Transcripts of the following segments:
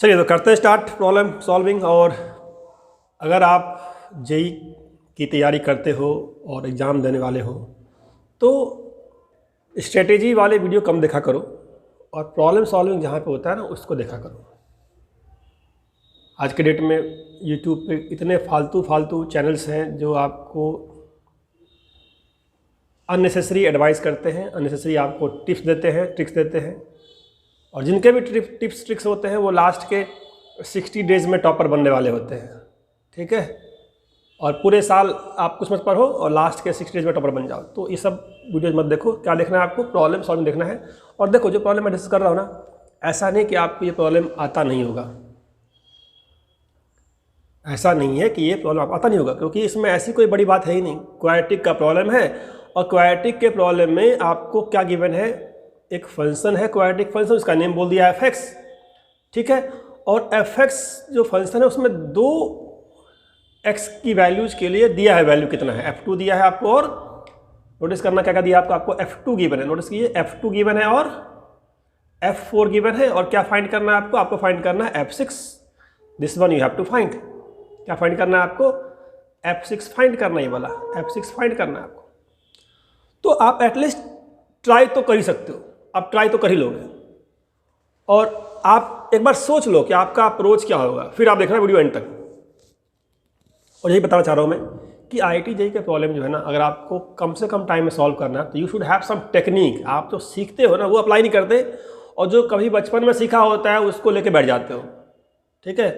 चलिए तो करते हैं स्टार्ट प्रॉब्लम सॉल्विंग। और अगर आप जेई की तैयारी करते हो और एग्ज़ाम देने वाले हो तो स्ट्रेटेजी वाले वीडियो कम देखा करो और प्रॉब्लम सॉल्विंग जहाँ पे होता है ना उसको देखा करो। आज के डेट में यूट्यूब पे इतने फालतू चैनल्स हैं जो आपको अननेसेसरी एडवाइस करते हैं, अननेसेसरी आपको टिप्स देते हैं, ट्रिक्स देते हैं, और जिनके भी टिप्स ट्रिक्स होते हैं वो लास्ट के 60 डेज़ में टॉपर बनने वाले होते हैं। ठीक है, और पूरे साल आप कुछ मत पढ़ो और लास्ट के 60 डेज में टॉपर बन जाओ। तो ये सब वीडियोज मत देखो। क्या देखना है आपको? प्रॉब्लम सॉल्विंग देखना है। और देखो, जो प्रॉब्लम मैं डिस्कस कर रहा हूँ ना, ऐसा नहीं कि आपको ये प्रॉब्लम आता नहीं होगा, ऐसा नहीं है कि ये प्रॉब्लम आप आता नहीं होगा, क्योंकि इसमें ऐसी कोई बड़ी बात है ही नहीं। क्वाड्रेटिक का प्रॉब्लम है और क्वाड्रेटिक के प्रॉब्लम में आपको क्या गिवन है? एक फंक्शन है क्वाड्रेटिक फंक्शन, उसका नेम बोल दिया f(x). ठीक है, और f(x) जो फंक्शन है उसमें दो x की वैल्यूज के लिए दिया है, वैल्यू कितना है, f2 दिया है आपको। और नोटिस करना क्या क्या दिया आपको f2 गिवन है। नोटिस कीजिए, f2 गिवन है और f4 गिवन है। और क्या फाइंड करना है आपको फाइंड करना है f6। This one you have to find. क्या फाइंड करना है आपको? f6 फाइंड करना ही वाला, f6 फाइंड करना है आपको। तो आप एटलीस्ट ट्राई तो कर ही सकते हो, आप ट्राई तो कर ही लोगे। और आप एक बार सोच लो कि आपका अप्रोच क्या होगा, फिर आप देखना वीडियो एंड तक। और यही बताना चाह रहा हूँ मैं कि IIT JEE के प्रॉब्लम जो है ना, अगर आपको कम से कम टाइम में सॉल्व करना है तो you should have some technique. आप जो सीखते हो ना वो अप्लाई नहीं करते, और जो कभी बचपन में सीखा होता है उसको लेके बैठ जाते हो। ठीक है,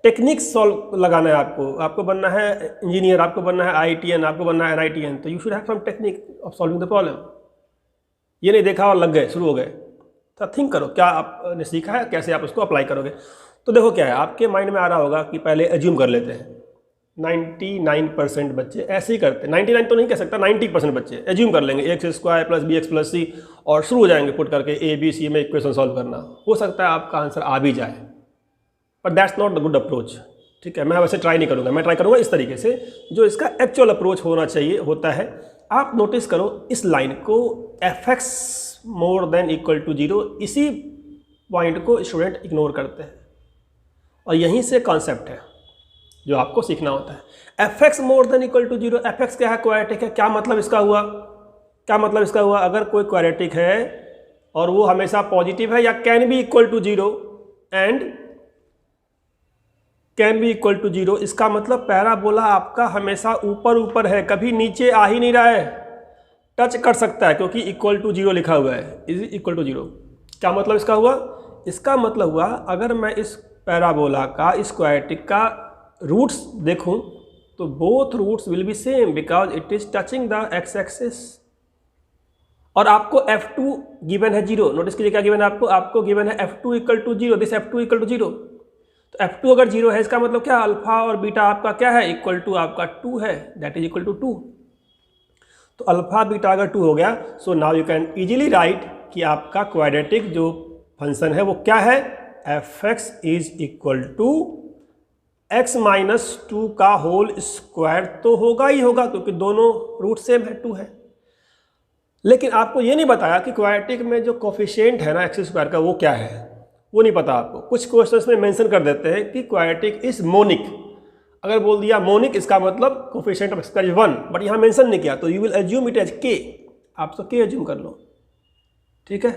टेक्निक सॉल्व लगाना है आपको बनना है इंजीनियर, आपको बनना है IITian, आपको बनना है NITian। तो you should have some technique of solving the problem. ये नहीं देखा और लग गए, शुरू हो गए। तो थिंक करो, क्या आपने सीखा है, कैसे आप उसको अप्लाई करोगे। तो देखो क्या है, आपके माइंड में आ रहा होगा कि पहले एज्यूम कर लेते हैं। 99% बच्चे ऐसे ही करते हैं। 99 तो नहीं कह सकता, 90% बच्चे एज्यूम कर लेंगे x² + bx + c, और शुरू हो जाएंगे पुट करके ABC में इक्वेशन सॉल्व करना। हो सकता है आपका आंसर आ भी जाए, but that's not the good approach. ठीक है, मैं वैसे ट्राई नहीं करूँगा, मैं ट्राई करूँगा इस तरीके से जो इसका एक्चुअल अप्रोच होना चाहिए होता है। आप नोटिस करो इस लाइन को, f(x) > 0, इसी पॉइंट को स्टूडेंट इग्नोर करते हैं, और यहीं से कॉन्सेप्ट है जो आपको सीखना होता है। f(x) > 0, f(x) क्या है? क्वाड्रेटिक है। क्या मतलब इसका हुआ? अगर कोई क्वाड्रेटिक है और वो हमेशा पॉजिटिव है या can be equal to 0 and can be equal to 0, इसका मतलब पैराबोला आपका हमेशा ऊपर है, कभी नीचे आ ही नहीं रहा है। टच कर सकता है क्योंकि इक्वल टू 0 लिखा हुआ है, इज इक्वल टू 0। क्या मतलब इसका हुआ? इसका मतलब हुआ अगर मैं इस पैराबोला का, इस क्वाड्रेटिक का रूट्स देखूं तो both roots will be same because it is touching the x axis. और आपको f2 गिवन है 0। नोटिस कीजिए क्या गिवन है आपको गिवन है f2 = 0, दिस f2 = 0। तो f2 अगर 0 है इसका मतलब क्या? अल्फा और बीटा आपका क्या है? इक्वल टू आपका 2 है, दैट इज इक्वल टू 2। तो अल्फा बीटा अगर 2 हो गया, so now you can easily right कि आपका क्वाड्रेटिक जो फंक्शन है वो क्या है? f(x) = x - 2 का होल स्क्वायर तो होगा ही होगा, क्योंकि दोनों रूट सेम है, 2 है। लेकिन आपको ये नहीं बताया कि क्वाड्रेटिक में जो कोफिशिएंट है ना x² का, वो क्या है, वो नहीं पता आपको। कुछ क्वेश्चंस में मेंशन कर देते हैं कि क्वाड्रेटिक इज मोनिक। अगर बोल दिया मोनिक, इसका मतलब कोफिशिएंट ऑफ x² 1, बट यहाँ मेंशन नहीं किया, तो you will assume it as k। आप तो k एज्यूम कर लो। ठीक है,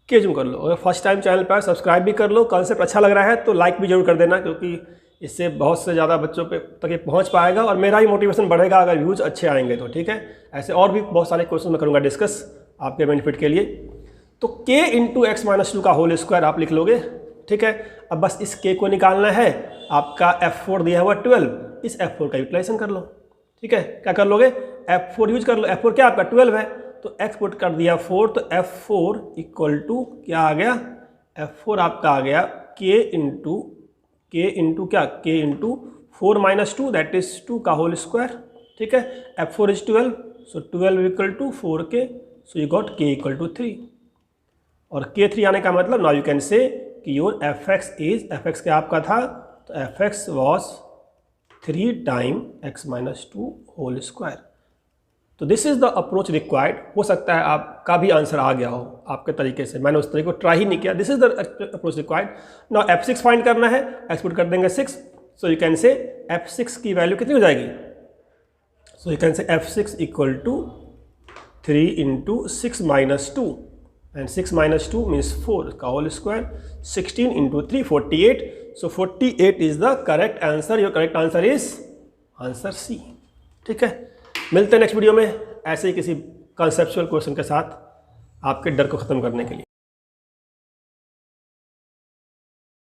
k एज्यूम कर लो। अगर फर्स्ट टाइम चैनल पर सब्सक्राइब भी कर लो, कॉन्सेप्ट अच्छा लग रहा है तो लाइक भी जरूर कर देना, क्योंकि इससे बहुत से ज़्यादा बच्चों पे तक ये पहुँच पाएगा और मेरा ही मोटिवेशन बढ़ेगा अगर व्यूज़ अच्छे आएंगे तो। ठीक है, ऐसे और भी बहुत सारे क्वेश्चन मैं करूँगा डिस्कस आपके बेनिफिट के लिए। तो k × x - 2 का होल स्क्वायर आप लिख लोगे। ठीक है, अब बस इस k को निकालना है। आपका f4 दिया हुआ 12, इस f4 का यूटिलाइजेशन कर लो। ठीक है, क्या कर लोगे? f4 यूज कर लो। f4 क्या आपका 12 है, तो x पुट कर दिया 4, तो f4 = क्या आ गया? f4 आपका आ गया k × क्या? k × 4 - 2, दैट इज 2 का होल स्क्वायर। ठीक है, f4 is 12, so 12 = 4k, so you got k = 3। और k3 आने का मतलब नाउ यू कैन से कि योर f(x) क्या आपका था? तो f(x) was 3 × x - 2 whole square. तो this is the approach required. हो सकता है आपका भी आंसर आ गया हो आपके तरीके से, मैंने उस तरीके को ट्राई ही नहीं किया। This is the approach required. Now f6 find करना है, एक्सपुट कर देंगे 6, so you can say f6 की वैल्यू कितनी हो जाएगी, so you can say f6 equal to 3 into 6 minus 2 and 6 minus 2 means 4 का whole square, 16 into 3 48, so 48 is the correct answer. Your correct answer is answer C. ठीक है, मिलते हैं next video में ऐसे ही किसी कॉन्सेप्चुअल क्वेश्चन के साथ आपके डर को ख़त्म करने के लिए।